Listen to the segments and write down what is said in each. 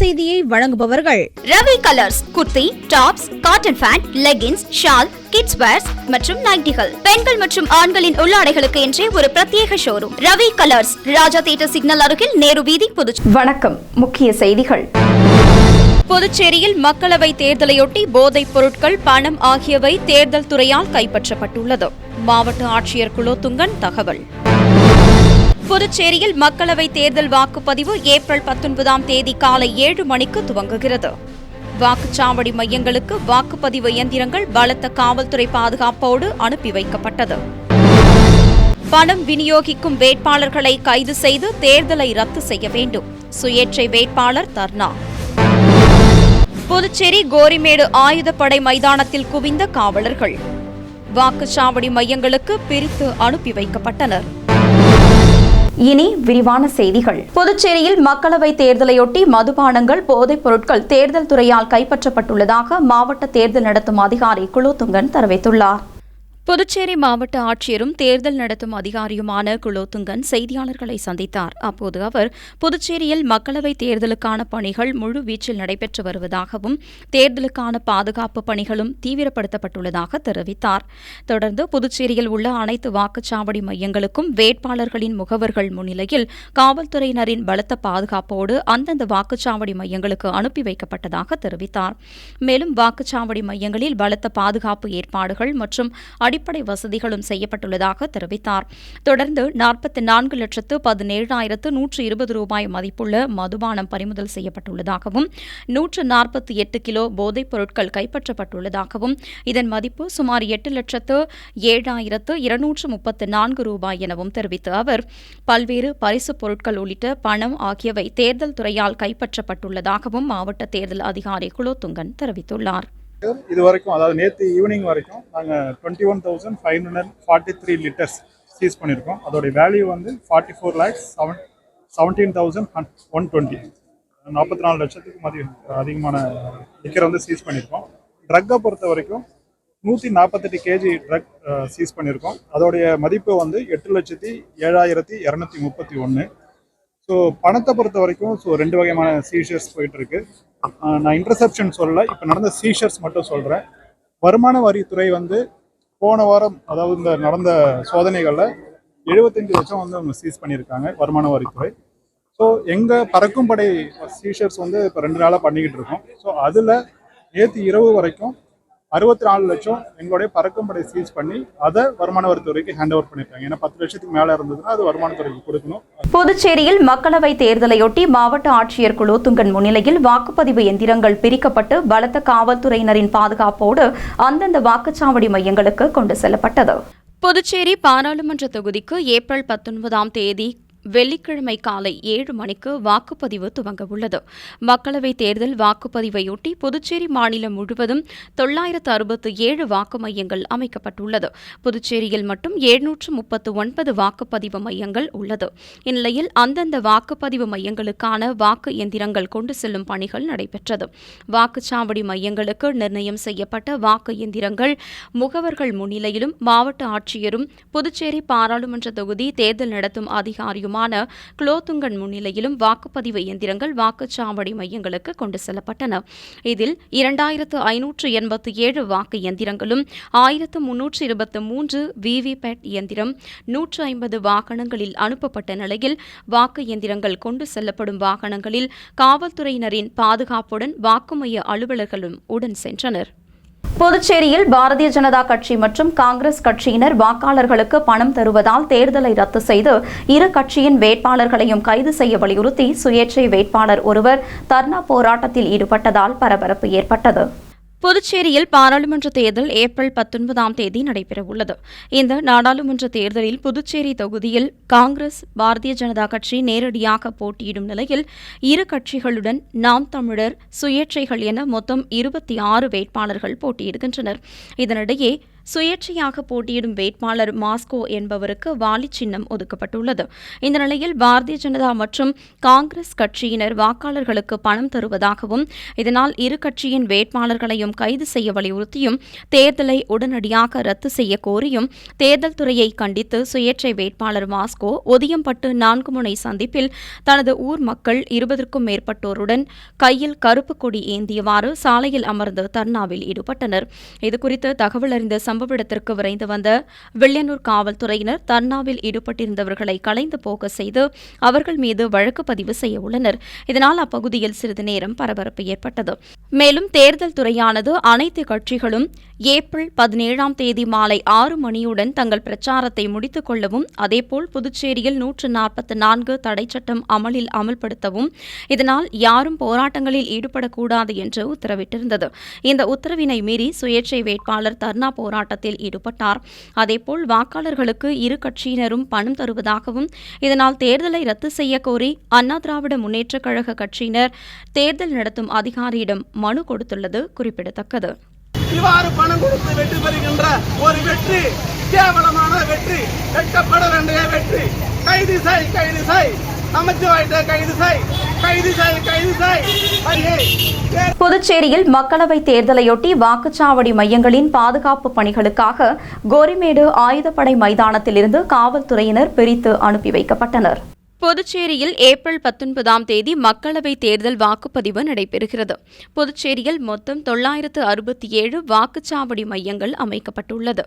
செய்தியை வழங்குபவர்கள் Ravi Colours. Kurti, tops, cotton pant, leggings, shawl, kids wears மற்றும் நைட்டிகள், பெண்கள் மற்றும் ஆண்களின் உள்ளாடைகளுக்கு என்றே ஒரு பிரத்யேக showroom Ravi Colours, Raja theatre signal அருகில், நேரு வீதி, புதுச்சேரி. வணக்கம். முக்கிய செய்திகள். புதுச்சேரியில் மக்களவை தேர்தலையொட்டி போதைப் பொருட்கள், பணம் ஆகியவை தேர்தல் துறையால் கைப்பற்றப்பட்டுள்ளது. மாவட்ட ஆட்சியர் குலோத்துங்கன் தகவல். புதுச்சேரியில் மக்களவை தேர்தல் வாக்குப்பதிவு ஏப்ரல் 19ஆம் தேதி காலை 7 மணிக்கு துவங்குகிறது. வாக்குச்சாவடி மையங்களுக்கு வாக்குப்பதிவு இயந்திரங்கள் பலத்த காவல்துறை பாதுகாப்போடு அனுப்பி வைக்கப்பட்டது. பணம் விநியோகிக்கும் வேட்பாளர்களை கைது செய்து தேர்தலை ரத்து செய்ய வேண்டும். சுயேட்சை வேட்பாளர் தர்ணா. புதுச்சேரி கோரிமேடு ஆயுதப்படை மைதானத்தில் குவிந்த காவலர்கள் வாக்குச்சாவடி மையங்களுக்கு பிரித்து அனுப்பி வைக்கப்பட்டனர். இனி விரிவான செய்திகள். புதுச்சேரியில் மக்களவைத் தேர்தலையொட்டி மதுபானங்கள், போதைப் பொருட்கள் தேர்தல் துறையால் கைப்பற்றப்பட்டுள்ளதாக மாவட்ட தேர்தல் நடத்தும் அதிகாரி குலோத்துங்கன் தெரிவித்துள்ளார். புதுச்சேரி மாவட்ட ஆட்சியரும் தேர்தல் நடத்தும் அதிகாரியுமான குலோத்துங்கன் செய்தியாளர்களை சந்தித்தார். அப்போது அவர் புதுச்சேரியில் மக்களவைத் தேர்தலுக்கான பணிகள் முழுவீச்சில் நடைபெற்று வருவதாகவும் தேர்தலுக்கான பாதுகாப்பு பணிகளும் தீவிரப்படுத்தப்பட்டுள்ளதாக தெரிவித்தார். தொடர்ந்து புதுச்சேரியில் உள்ள அனைத்து வாக்குச்சாவடி மையங்களுக்கும் வேட்பாளர்களின் முகவர்கள் முன்னிலையில் காவல்துறையினரின் பலத்த பாதுகாப்போடு அந்தந்த வாக்குச்சாவடி மையங்களுக்கு அனுப்பி வைக்கப்பட்டதாக தெரிவித்தார். மேலும் வாக்குச்சாவடி மையங்களில் பலத்த பாதுகாப்பு ஏற்பாடுகள் மற்றும் அடிப்படை வசதிகளும் செய்யப்பட்டுள்ளதாக தெரிவித்தார். தொடர்ந்து 44,17,120 ரூபாய் மதிப்புள்ள மதுபானம் பறிமுதல் செய்யப்பட்டுள்ளதாகவும் 148 கிலோ போதைப் பொருட்கள் கைப்பற்றப்பட்டுள்ளதாகவும் இதன் மதிப்பு சுமார் 8,07,234 ரூபாய் எனவும் தெரிவித்த அவர் பல்வேறு பரிசுப் பொருட்கள் உள்ளிட்ட பணம் ஆகியவை தேர்தல் துறையால் கைப்பற்றப்பட்டுள்ளதாகவும் மாவட்ட தேர்தல் அதிகாரி குலோத்துங்கன் தெரிவித்துள்ளார். இது வரைக்கும், அதாவது நேற்று ஈவினிங் வரைக்கும் நாங்கள் 21,543 லிட்டர்ஸ் சீஸ் பண்ணியிருக்கோம். அதோடைய வேல்யூ வந்து 44,17,120, 44 லட்சத்துக்கு அதிகமான லிக்கர் வந்து சீஸ் பண்ணியிருக்கோம். ட்ரக்கை பொறுத்த வரைக்கும் 148 கேஜி ட்ரக் சீஸ் பண்ணியிருக்கோம். அதோடைய மதிப்பு வந்து 8,07,231. ஸோ பணத்தை பொறுத்த வரைக்கும் ரெண்டு வகையான சீஷர்ஸ் போயிட்டு இருக்கு. நான் இன்டர்செப்ஷன் சொல்லலை, இப்போ நடந்த சீஷர்ஸ் மட்டும் சொல்கிறேன். வருமான வரித்துறை வந்து போன வாரம், அதாவது இந்த நடந்த சோதனைகளில் 75 லட்சம் வந்து அவங்க சீஸ் பண்ணியிருக்காங்க வருமான வரித்துறை. ஸோ எங்கள் பறக்கும் படை சீஷர்ஸ் வந்து இப்போ 2 நாளாக பண்ணிக்கிட்டு இருக்கோம். ஸோ அதில் நேற்று இரவு வரைக்கும் 64 லட்சம் எங்களுடைய பறக்கும் படை சீஸ் பண்ணி அதை வருமான வரித்துறைக்கு ஹேண்ட் ஓவர் பண்ணிருக்காங்க. ஏன்னா 10 லட்சத்துக்கு மேலே இருந்ததுன்னா அது வருமானத்துறைக்கு கொடுக்கணும். புதுச்சேரியில் மக்களவைத் தேர்தலையொட்டி மாவட்ட ஆட்சியர் குலோத்துங்கன் முன்னிலையில் வாக்குப்பதிவு எந்திரங்கள் பிரிக்கப்பட்டு பலத்த காவல்துறையினரின் பாதுகாப்போடு அந்தந்த வாக்குச்சாவடி மையங்களுக்கு கொண்டு செல்லப்பட்டது. புதுச்சேரி பாராளுமன்ற தொகுதிக்கு ஏப்ரல் 19ஆம் தேதி வெள்ளிக்கிழமை காலை 7 மணிக்கு வாக்குப்பதிவு துவங்க உள்ளது. மக்களவைத் தேர்தல் வாக்குப்பதிவையொட்டி புதுச்சேரி மாநிலம் முழுவதும் 967 வாக்கு மையங்கள் அமைக்கப்பட்டுள்ளது. புதுச்சேரியில் மட்டும் 739 வாக்குப்பதிவு மையங்கள் உள்ளது. இந்நிலையில் அந்தந்த வாக்குப்பதிவு மையங்களுக்கான வாக்கு எந்திரங்கள் கொண்டு செல்லும் பணிகள் நடைபெற்றது. வாக்குச்சாவடி மையங்களுக்கு நிர்ணயம் செய்யப்பட்ட வாக்கு எந்திரங்கள் முகவர்கள் முன்னிலையிலும் மாவட்ட ஆட்சியரும் புதுச்சேரி பாராளுமன்ற தொகுதி தேர்தல் நடத்தும் அதிகாரியும் குலோத்துங்கன் முன்னிலையிலும் வாக்குப்பதிவு இயந்திரங்கள் வாக்குச்சாவடி மையங்களுக்கு கொண்டு செல்லப்பட்டன. இதில் 2,587 வாக்கு இயந்திரங்களும் 1,323 விவிபேட் இயந்திரம் 150 வாகனங்களில் அனுப்பப்பட்ட நிலையில் வாக்கு இயந்திரங்கள் கொண்டு செல்லப்படும் வாகனங்களில் காவல்துறையினரின் பாதுகாப்புடன் வாக்கு மைய அலுவலர்களும் உடன் சென்றனர். புதுச்சேரியில் பாரதிய ஜனதா கட்சி மற்றும் காங்கிரஸ் கட்சியினர் வாக்காளர்களுக்கு பணம் தருவதால் தேர்தலை ரத்து செய்து இரு கட்சியின் வேட்பாளர்களையும் கைது செய்ய வலியுறுத்தி சுயேட்சை வேட்பாளர் ஒருவர் தர்ணா போராட்டத்தில் ஈடுபட்டதால் பரபரப்பு ஏற்பட்டது. புதுச்சேரியில் பாராளுமன்ற தேர்தல் ஏப்ரல் 19ஆம் தேதி நடைபெறவுள்ளது. இந்த நாடாளுமன்ற தேர்தலில் புதுச்சேரி தொகுதியில் காங்கிரஸ், பாரதிய ஜனதா கட்சி நேரடியாக போட்டியிடும் நிலையில் இரு கட்சிகளுடன் நாம் தமிழர், சுயேட்சைகள் என மொத்தம் 26 வேட்பாளர்கள் போட்டியிடுகின்றனர். இதனிடையே சுயேட்சையாக போட்டியிடும் வேட்பாளர் மாஸ்கோ என்பவருக்கு வாலி சின்னம் ஒதுக்கப்பட்டுள்ளது. இந்த நிலையில் பாரதிய ஜனதா மற்றும் காங்கிரஸ் கட்சியினர் வாக்காளர்களுக்கு பணம் தருவதாகவும் இதனால் இரு கட்சியின் வேட்பாளர்களையும் கைது செய்ய வலியுறுத்தியும் தேர்தலை உடனடியாக ரத்து செய்ய கோரியும் தேர்தல் துறையை கண்டித்து சுயேட்சை வேட்பாளர் மாஸ்கோ ஒதியம்பட்டு 4 முனை சந்திப்பில் தனது ஊர் மக்கள் 20க்கும் மேற்பட்டோருடன் கையில் கருப்பு கொடி ஏந்தியவாறு சாலையில் அமர்ந்து தர்ணாவில் ஈடுபட்டனர். இதுகுறித்து தகவல் அறிந்த சம்பவ இடத்திற்கு விரைந்து வந்த வில்லியனூர் காவல்துறையினர் தர்ணாவில் ஈடுபட்டிருந்தவர்களை கலைந்து போக செய்து அவர்கள் மீது வழக்கு பதிவு செய்ய உள்ளனர். இதனால் அப்பகுதியில் சிறிது நேரம் பரபரப்பு ஏற்பட்டது. மேலும் தேர்தல் துறையானது அனைத்து கட்சிகளும் ஏப்ரல் 17ஆம் தேதி மாலை 6 மணியுடன் தங்கள் பிரச்சாரத்தை முடித்துக் கொள்ளவும், அதேபோல் புதுச்சேரியில் 144 தடை சட்டம் அமலில் அமல்படுத்தவும், இதனால் யாரும் போராட்டங்களில் ஈடுபடக்கூடாது என்று உத்தரவிட்டிருந்தது. இந்த உத்தரவினை மீறி சுயேட்சை வேட்பாளர் தர்ணா போராட்டத்தில் ஈடுபட்டார். அதேபோல் வாக்காளர்களுக்கு இரு கட்சியினரும் பணம் தருவதாகவும் இதனால் தேர்தலை ரத்து செய்ய கோரி அண்ணா திராவிட முன்னேற்றக் கழக கட்சியினர் தேர்தல் நடத்தும் அதிகாரியிடம் மனு கொடுத்துள்ளது குறிப்பிடத்தக்கது. இவ்வாறு பணம் கொடுத்து வெற்றி பெறுகின்ற ஒரு வெற்றி கேவலமான வெற்றி, வெட்கப்பட வேண்டிய வெற்றி. கைது செய், கைது செய், நமச்சிவாயத்தை கைது செய், கைது செய், கைது செய். புதுச்சேரியில் மக்களவைத் தேர்தலையொட்டி வாக்குச்சாவடி மையங்களின் பாதுகாப்பு பணிகளுக்காக கோரிமேடு ஆயுதப்படை மைதானத்திலிருந்து காவல்துறையினர் பிரித்து அனுப்பி வைக்கப்பட்டனர். புதுச்சேரியில் ஏப்ரல் 19ஆம் தேதி மக்களவைத் தேர்தல் வாக்குப்பதிவு நடைபெறுகிறது. புதுச்சேரியில் மொத்தம் 967 வாக்குச்சாவடி மையங்கள் அமைக்கப்பட்டுள்ளது.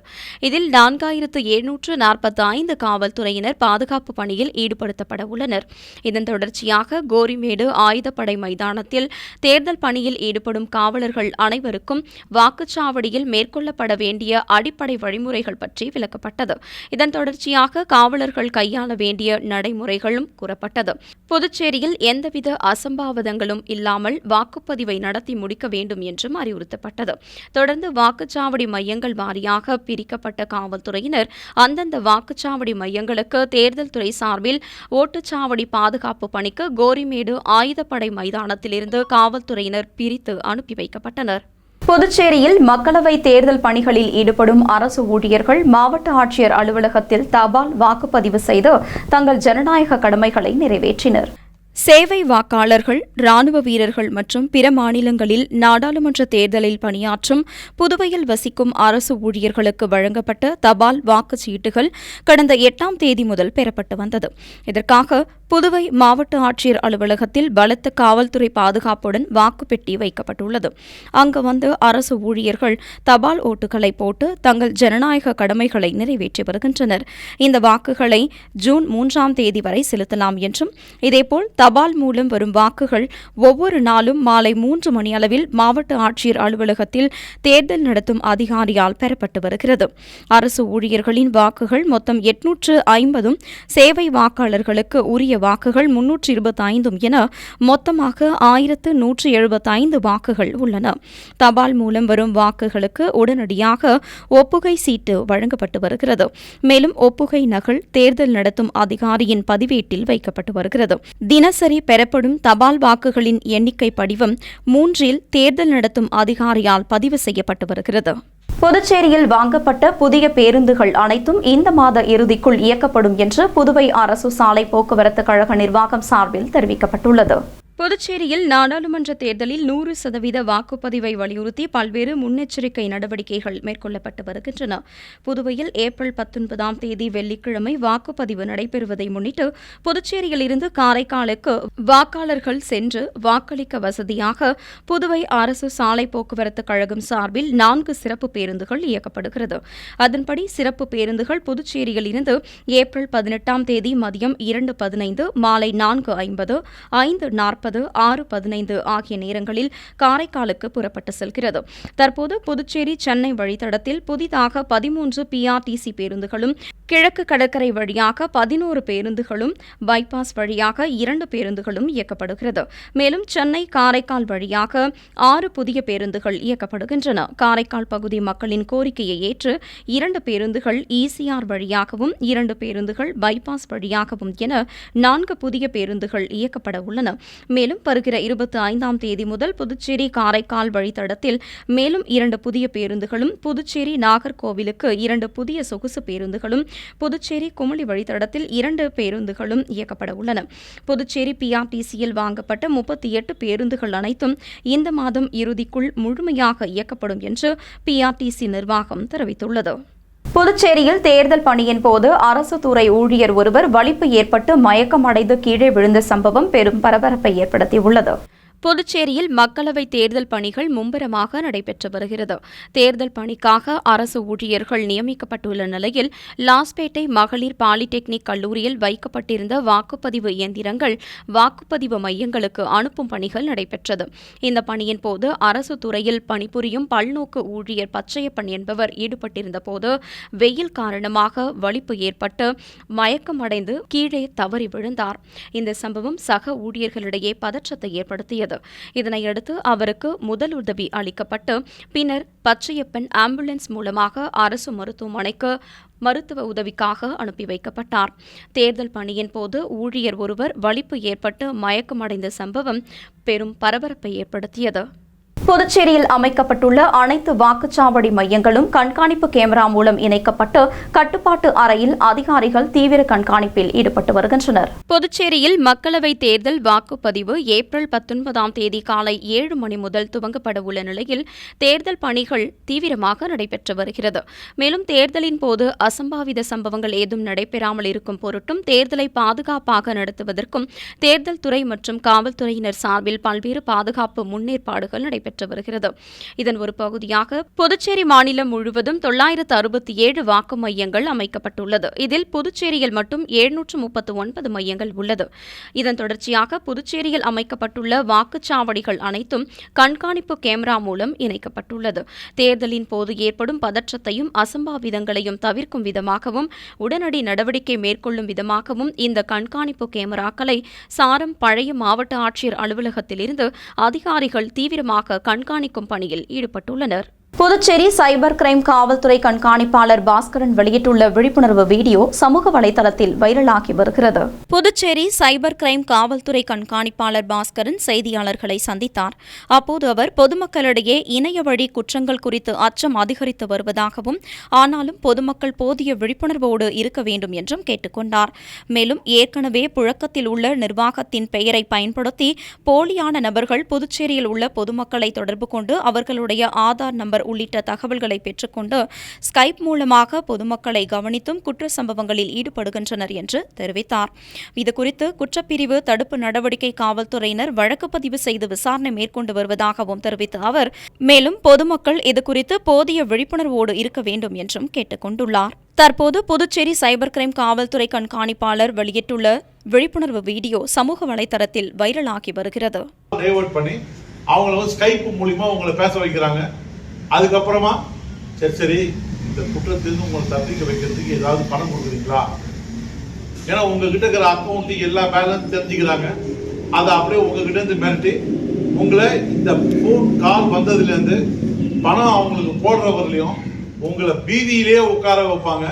இதில் 4745 காவல்துறையினர் பாதுகாப்பு பணியில் ஈடுபடுத்தப்பட உள்ளனர். இதன் தொடர்ச்சியாக கோரிமேடு ஆயுதப்படை மைதானத்தில் தேர்தல் பணியில் ஈடுபடும் காவலர்கள் அனைவருக்கும் வாக்குச்சாவடியில் மேற்கொள்ளப்பட வேண்டிய அடிப்படை வழிமுறைகள் பற்றி விளக்கப்பட்டது. இதன் தொடர்ச்சியாக காவலர்கள் கையாள வேண்டிய நடைமுறைகளும் கூறப்பட்டது. புதுச்சேரியில் எந்தவித அசம்பாவிதங்களும் இல்லாமல் வாக்குப்பதிவை நடத்தி முடிக்க வேண்டும் என்றும் அறிவுறுத்தப்பட்டது. தொடர்ந்து வாக்குச்சாவடி மையங்கள் வாரியாக பிரிக்கப்பட்ட காவல்துறையினர் அந்தந்த வாக்குச்சாவடி மையங்களுக்கு தேர்தல் துறை சார்பில் ஓட்டுச்சாவடி பாதுகாப்பு பணிக்கு கோரிமேடு ஆயுதப்படை மைதானத்திலிருந்து காவல்துறையினர் பிரித்து அனுப்பி வைக்கப்பட்டனர். புதுச்சேரியில் மக்களவைத் தேர்தல் பணிகளில் ஈடுபடும் அரசு ஊழியர்கள் மாவட்ட ஆட்சியர் அலுவலகத்தில் தபால் வாக்குப்பதிவு செய்து தங்கள் ஜனநாயக கடமைகளை நிறைவேற்றினர். சேவை வாக்காளர்கள், ராணுவ வீரர்கள் மற்றும் பிற மாநிலங்களில் நாடாளுமன்ற தேர்தலில் பணியாற்றும் புதுவையில் வசிக்கும் அரசு ஊழியர்களுக்கு வழங்கப்பட்ட தபால் வாக்குச்சீட்டுகள் கடந்த 8ஆம் தேதி முதல் பெறப்பட்டு வந்தது. இதற்காக புதுவை மாவட்ட ஆட்சியர் அலுவலகத்தில் பலத்த காவல்துறை பாதுகாப்புடன் வாக்குப்பெட்டி வைக்கப்பட்டுள்ளது. அங்கு வந்து அரசு ஊழியர்கள் தபால் ஓட்டுகளை போட்டு தங்கள் ஜனநாயக கடமைகளை நிறைவேற்றி வருகின்றனர். இந்த வாக்குகளை ஜூன் 3ஆம் தேதி வரை செலுத்தலாம் என்றும், இதேபோல் தபால் மூலம் வரும் வாக்குகள் ஒவ்வொரு நாளும் மாலை 3 மணியளவில் மாவட்ட ஆட்சியர் அலுவலகத்தில் தேர்தல் நடத்தும் அதிகாரியால் பெறப்பட்டு வருகிறது. அரசு ஊழியர்களின் வாக்குகள் மொத்தம் 850, சேவை வாக்காளர்களுக்கு உரிய வாக்குகள் 325 என மொத்தமாக 1175 வாக்குகள் உள்ளன. தபால் மூலம் வரும் வாக்குகளுக்கு உடனடியாக ஒப்புகை சீட்டு வழங்கப்பட்டு வருகிறது. மேலும் ஒப்புகை நகல் தேர்தல் நடத்தும் அதிகாரியின் பதிவேட்டில் வைக்கப்பட்டு வருகிறது. தினசரி பெறப்படும் தபால் வாக்குகளின் எண்ணிக்கை படிவம் 3இல் தேர்தல் நடத்தும் அதிகாரியால் பதிவு செய்யப்பட்டு வருகிறது. புதுச்சேரியில் வாங்கப்பட்ட புதிய பேருந்துகள் அனைத்தும் இந்த மாத இறுதிக்குள் இயக்கப்படும் என்று புதுவை அரசு சாலை போக்குவரத்து கழக நிர்வாகம் சார்பில் தெரிவிக்கப்பட்டுள்ளது. புதுச்சேரியில் நாடாளுமன்ற தேர்தலில் 100% வாக்குப்பதிவை வலியுறுத்தி பல்வேறு முன்னெச்சரிக்கை நடவடிக்கைகள் மேற்கொள்ளப்பட்டு வருகின்றன. புதுவையில் ஏப்ரல் 19ஆம் தேதி வெள்ளிக்கிழமை வாக்குப்பதிவு நடைபெறுவதை முன்னிட்டு புதுச்சேரியில் இருந்து காரைக்காலுக்கு வாக்காளர்கள் சென்று வாக்களிக்க வசதியாக புதுவை அரசு சாலை போக்குவரத்து கழகம் சார்பில் 4 சிறப்பு பேருந்துகள் இயக்கப்படுகிறது. அதன்படி சிறப்பு பேருந்துகள் புதுச்சேரியில் இருந்து ஏப்ரல் 18ஆம் தேதி மதியம் 2:15, மாலை 4:50, 5:40, 6:15 ஆகிய நேரங்களில் காரைக்காலுக்கு புறப்பட்டு செல்கிறது. தற்போது புதுச்சேரி சென்னை வழித்தடத்தில் புதிதாக 13 PRTC பேருந்துகளும், கிழக்கு கடற்கரை வழியாக 11 பேருந்துகளும், பைபாஸ் வழியாக 2 பேருந்துகளும் இயக்கப்படுகிறது. மேலும் சென்னை காரைக்கால் வழியாக 6 புதிய பேருந்துகள் இயக்கப்படுகின்றன. காரைக்கால் பகுதி மக்களின் கோரிக்கையை ஏற்று 2 பேருந்துகள் ECR வழியாகவும், 2 பேருந்துகள் பைபாஸ் வழியாகவும் என 4 புதிய பேருந்துகள் இயக்கப்பட உள்ளன. மேலும் வருகிற 25ஆம் தேதி முதல் புதுச்சேரி காரைக்கால் வழித்தடத்தில் மேலும் 2 புதிய பேருந்துகளும், புதுச்சேரி நாகர்கோவிலுக்கு 2 புதிய சொகுசு பேருந்துகளும், புதுச்சேரி குமுளி வழித்தடத்தில் 2 பேருந்துகளும் இயக்கப்பட உள்ளன. புதுச்சேரி பிஆர்டிசியில் வாங்கப்பட்ட 38 பேருந்துகள் அனைத்தும் இந்த மாதம் இறுதிக்குள் முழுமையாக இயக்கப்படும் என்று பிஆர்டிசி நிர்வாகம் தெரிவித்துள்ளது. புதுச்சேரியில் தேர்தல் பணியின் போது அரசு துறை ஊழியர் ஒருவர் வலிப்பு ஏற்பட்டு மயக்கமடைந்து கீழே விழுந்த சம்பவம் பெரும் பரபரப்பை ஏற்படுத்தியுள்ளது. புதுச்சேரியில் மக்களவைத் தேர்தல் பணிகள் மும்முரமாக நடைபெற்று வருகிறது. தேர்தல் பணிக்காக அரசு ஊழியர்கள் நியமிக்கப்பட்டுள்ள நிலையில் லாஸ்பேட்டை மகளிர் பாலிடெக்னிக் கல்லூரியில் வைக்கப்பட்டிருந்த வாக்குப்பதிவு இயந்திரங்கள் வாக்குப்பதிவு மையங்களுக்கு அனுப்பும் பணிகள் நடைபெற்றது. இந்த பணியின் போது அரசு துறையில் பணிபுரியும் பல்நோக்கு ஊழியர் பச்சையப்பன் என்பவர் ஈடுபட்டிருந்த போது வெயில் காரணமாக வலிப்பு ஏற்பட்டு மயக்கமடைந்து கீழே தவறி விழுந்தார். இந்த சம்பவம் சக ஊழியர்களிடையே பதற்றத்தை ஏற்படுத்தியது. இதனையடுத்து அவருக்கு முதலுதவி அளிக்கப்பட்டு பின்னர் பச்சையப்பன் ஆம்புலன்ஸ் மூலமாக அரசு மருத்துவமனைக்கு மருத்துவ உதவிக்காக அனுப்பி வைக்கப்பட்டார். தேர்தல் பணியின் போது ஊழியர் ஒருவர் வலிப்பு ஏற்பட்டு மயக்கமடைந்த சம்பவம் பெரும் பரபரப்பை ஏற்படுத்தியது. புதுச்சேரியில் அமைக்கப்பட்டுள்ள அனைத்து வாக்குச்சாவடி மையங்களும் கண்காணிப்பு கேமரா மூலம் இணைக்கப்பட்டு கட்டுப்பாட்டு அறையில் அதிகாரிகள் தீவிர கண்காணிப்பில் ஈடுபட்டு வருகின்றனர். புதுச்சேரியில் மக்களவைத் தேர்தல் வாக்குப்பதிவு ஏப்ரல் 19ஆம் தேதி காலை 7 மணி முதல் துவங்கப்பட உள்ள நிலையில் தேர்தல் பணிகள் தீவிரமாக நடைபெற்று வருகிறது. மேலும் தேர்தலின் போது அசம்பாவித சம்பவங்கள் ஏதும் நடைபெறாமல் இருக்கும் பொருட்டும் தேர்தலை பாதுகாப்பாக நடத்துவதற்கும் தேர்தல் துறை மற்றும் காவல்துறையினர் சார்பில் பல்வேறு பாதுகாப்பு முன்னேற்பாடுகள் நடைபெற்று வருகிறது. இதன் ஒரு பகுதியாக புதுச்சேரி மாநிலம் முழுவதும் 967 வாக்கு மையங்கள் அமைக்கப்பட்டுள்ளது. இதில் புதுச்சேரியில் மட்டும் 739 மையங்கள் உள்ளது. இதன் தொடர்ச்சியாக புதுச்சேரியில் அமைக்கப்பட்டுள்ள வாக்குச்சாவடிகள் அனைத்தும் கண்காணிப்பு கேமரா மூலம் இணைக்கப்பட்டுள்ளது. தேர்தலின் போது ஏற்படும் பதற்றத்தையும் அசம்பாவிதங்களையும் தவிர்க்கும் விதமாகவும் உடனடி நடவடிக்கை மேற்கொள்ளும் விதமாகவும் இந்த கண்காணிப்பு கேமராக்களை சாரம் பழைய மாவட்ட ஆட்சியர் அலுவலகத்திலிருந்து அதிகாரிகள் தீவிரமாக கண்காணிக்கும் பணியில் ஈடுபட்டுள்ளனர். புதுச்சேரி சைபர் கிரைம் காவல்துறை கண்காணிப்பாளர் பாஸ்கரன் வெளியிட்டுள்ள விழிப்புணர்வு வீடியோ சமூக வலைதளத்தில் வைரலாகி வருகிறது. புதுச்சேரி சைபர் கிரைம் காவல்துறை கண்காணிப்பாளர் பாஸ்கரன் செய்தியாளர்களை சந்தித்தார். அப்போது அவர் பொதுமக்களிடையே இணைய வழி குற்றங்கள் குறித்து அச்சம் அதிகரித்து வருவதாகவும் ஆனாலும் பொதுமக்கள் போதிய விழிப்புணர்வோடு இருக்க வேண்டும் என்றும் கேட்டுக் கொண்டார். மேலும் ஏற்கனவே புழக்கத்தில் உள்ள நிர்வாகத்தின் பெயரை பயன்படுத்தி போலியான நபர்கள் புதுச்சேரியில் உள்ள பொதுமக்களை தொடர்பு கொண்டு அவர்களுடைய ஆதார் நம்பர் உள்ளிட்ட தகவல்களை பெற்றுக்கொண்டு ஸ்கைப் மூலமாக பொதுமக்களை கவனித்தும் குற்ற சம்பவங்களில் ஈடுபடுகின்றனர் என்று தெரிவித்தார். இதுகுறித்து குற்றப்பிரிவு தடுப்பு நடவடிக்கை காவல்துறையினர் வழக்கு பதிவு செய்து விசாரணை மேற்கொண்டு வருவதாகவும் தெரிவித்த அவர் மேலும் பொதுமக்கள் இதுகுறித்து போதிய விழிப்புணர்வோடு இருக்க வேண்டும் என்றும் கேட்டுக் கொண்டுள்ளார். தற்போது புதுச்சேரி சைபர் கிரைம் காவல்துறை கண்காணிப்பாளர் வெளியிட்டுள்ள விழிப்புணர்வு வீடியோ சமூக வலைதளத்தில் வைரலாகி வருகிறது. அவங்கள ஸ்கைப் மூலியமா உங்களை பேச வைக்கிறாங்க. அதுக்கப்புறமா சரி இந்த குற்றத்திலிருந்து உங்களை தப்பிக்க வைக்கிறதுக்கு ஏதாவது பணம் கொடுக்குறீங்களா, ஏன்னா உங்ககிட்ட இருக்கிற அக்கௌண்ட்டுக்கு எல்லா பேலன்ஸ் தெரிஞ்சுக்கிறாங்க. அதை அப்படியே உங்ககிட்ட இருந்து மிரட்டி உங்களை இந்த ஃபோன் கால் வந்ததுலேருந்து பணம் அவங்களுக்கு போடுறவர்களையும் உங்களை பீதியிலேயே உட்கார வைப்பாங்க.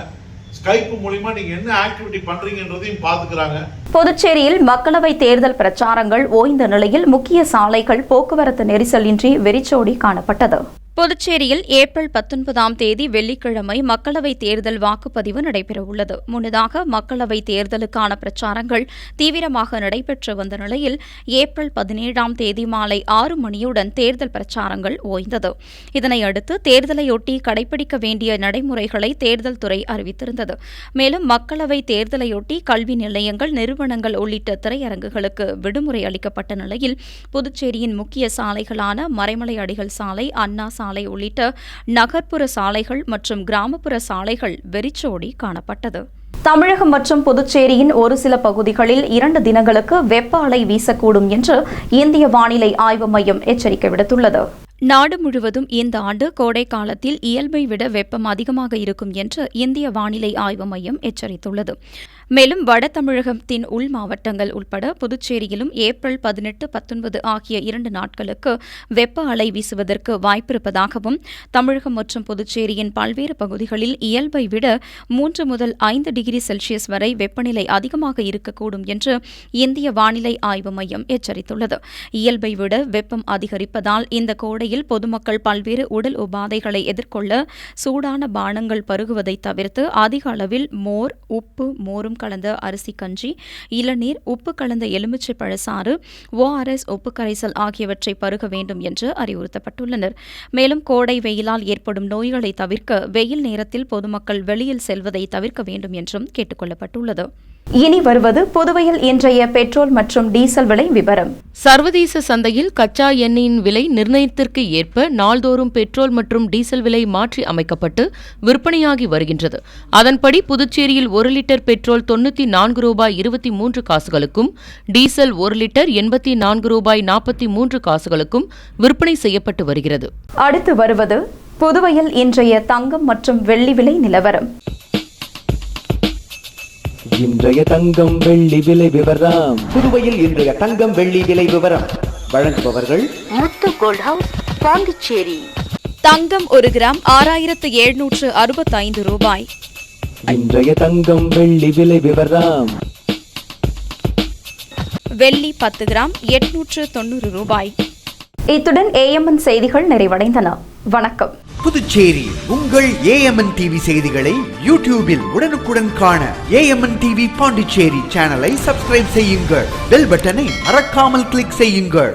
ஸ்கைப் மூலியமா நீங்க என்ன ஆக்டிவிட்டி பண்றீங்கன்றதையும் பாத்துக்கிறாங்க. புதுச்சேரியில் மக்களவை தேர்தல் பிரச்சாரங்கள் ஓய்ந்த நிலையில் முக்கிய சாலைகள் போக்குவரத்து நெரிசலின்றி வெறிச்சோடி காணப்பட்டது. புதுச்சேரியில் ஏப்ரல் 19ஆம் தேதி வெள்ளிக்கிழமை மக்களவைத் தேர்தல் வாக்குப்பதிவு நடைபெறவுள்ளது. முன்னதாக மக்களவைத் தேர்தலுக்கான பிரச்சாரங்கள் தீவிரமாக நடைபெற்று வந்த நிலையில் ஏப்ரல் 17ஆம் தேதி மாலை 6 மணியுடன் தேர்தல் பிரச்சாரங்கள் ஓய்ந்தது. இதனையடுத்து தேர்தலையொட்டி கடைபிடிக்க வேண்டிய நடைமுறைகளை தேர்தல் துறை அறிவித்திருந்தது. மேலும் மக்களவைத் தேர்தலையொட்டி கல்வி நிலையங்கள், நிறுவனங்கள் உள்ளிட்ட திரையரங்குகளுக்கு விடுமுறை அளிக்கப்பட்ட நிலையில் புதுச்சேரியின் முக்கிய சாலைகளான மறைமலை அடிகள் சாலை, அண்ணா சாலை உள்ளிட்ட நகர்ப்புற சாலைகள் மற்றும் கிராமப்புற சாலைகள் வெறிச்சோடி காணப்பட்டது. தமிழகம் மற்றும் புதுச்சேரியின் ஒரு சில பகுதிகளில் 2 தினங்களுக்கு வெப்ப அலை வீசக்கூடும் என்று இந்திய வானிலை ஆய்வு மையம் எச்சரிக்கை விடுத்துள்ளது. நாடு முழுவதும் இந்த ஆண்டு கோடை காலத்தில் இயல்பை விட வெப்பம் அதிகமாக இருக்கும் என்று இந்திய வானிலை ஆய்வு மையம் எச்சரித்துள்ளது. மேலும் வட தமிழகத்தின் உள் மாவட்டங்கள் உட்பட புதுச்சேரியிலும் ஏப்ரல் 18, 19 ஆகிய 2 நாட்களுக்கு வெப்ப அலை வீசுவதற்கு வாய்ப்பிருப்பதாகவும் தமிழகம் மற்றும் புதுச்சேரியின் பல்வேறு பகுதிகளில் இயல்பை விட 3 முதல் 5 டிகிரி செல்சியஸ் வரை வெப்பநிலை அதிகமாக இருக்கக்கூடும் என்று இந்திய வானிலை ஆய்வு மையம் எச்சரித்துள்ளது. இயல்பை விட வெப்பம் அதிகரிப்பதால் இந்த கோடையில் பொதுமக்கள் பல்வேறு உடல் உபாதைகளை எதிர்கொள்ள சூடான பானங்கள் பருகுவதை தவிர்த்து அதிக அளவில் மோர், உப்பு, மோரும் கலந்த அரிசி கஞ்சி, இளநீர், உப்பு கலந்த எலுமிச்சை பழச்சாறு, ORS உப்பு கரைசல் ஆகியவற்றை பருக வேண்டும் என்று அறிவுறுத்தப்பட்டுள்ளனர். மேலும் கோடை வெயிலால் ஏற்படும் நோய்களை தவிர்க்க வெயில் நேரத்தில் பொதுமக்கள் வெளியில் செல்வதை தவிர்க்க வேண்டும் என்றும் கேட்டுக் கொள்ளப்பட்டுள்ளது. இனி வருவது புதுவையில் இன்றைய பெட்ரோல் மற்றும் டீசல் விலை விவரம். சர்வதேச சந்தையில் கச்சா எண்ணெயின் விலை நிர்ணயத்திற்கு ஏற்ப நாள்தோறும் பெட்ரோல் மற்றும் டீசல் விலை மாற்றி அமைக்கப்பட்டு விற்பனையாகி வருகின்றது. அதன்படி புதுச்சேரியில் 1 லிட்டர் பெட்ரோல் 94 ரூபாய் 23 காசுகளுக்கும், டீசல் 1 லிட்டர் 84 ரூபாய் 43 காசுகளுக்கும் விற்பனை செய்யப்பட்டு வருகிறது. அடுத்து வருவது புதுவையில் இன்றைய தங்கம் மற்றும் வெள்ளி விலை நிலவரம். இன்றைய தங்கம் வெள்ளி விலை விவரம். புதுவையில் இன்றைய தங்கம் வெள்ளி விலை விவரம் வழங்குபவர்கள் முத்து கோல்ட் ஹவுஸ், பாண்டிச்சேரி. தங்கம் 1 கிராம் 6765 ரூபாய். இன்றைய தங்கம் வெள்ளி விலை விவரம். வெள்ளி 10 கிராம் 890 ரூபாய். இத்துடன் AMN செய்திகள் நிறைவடைந்தன. வணக்கம். புதுச்சேரி உங்கள் AMN TV செய்திகளை யூடியூபில் உடனுக்குடன் காண AMN TV பாண்டிச்சேரி சேனலை சப்ஸ்கிரைப் செய்யுங்கள். பெல் பட்டனை மறக்காமல் கிளிக் செய்யுங்கள்.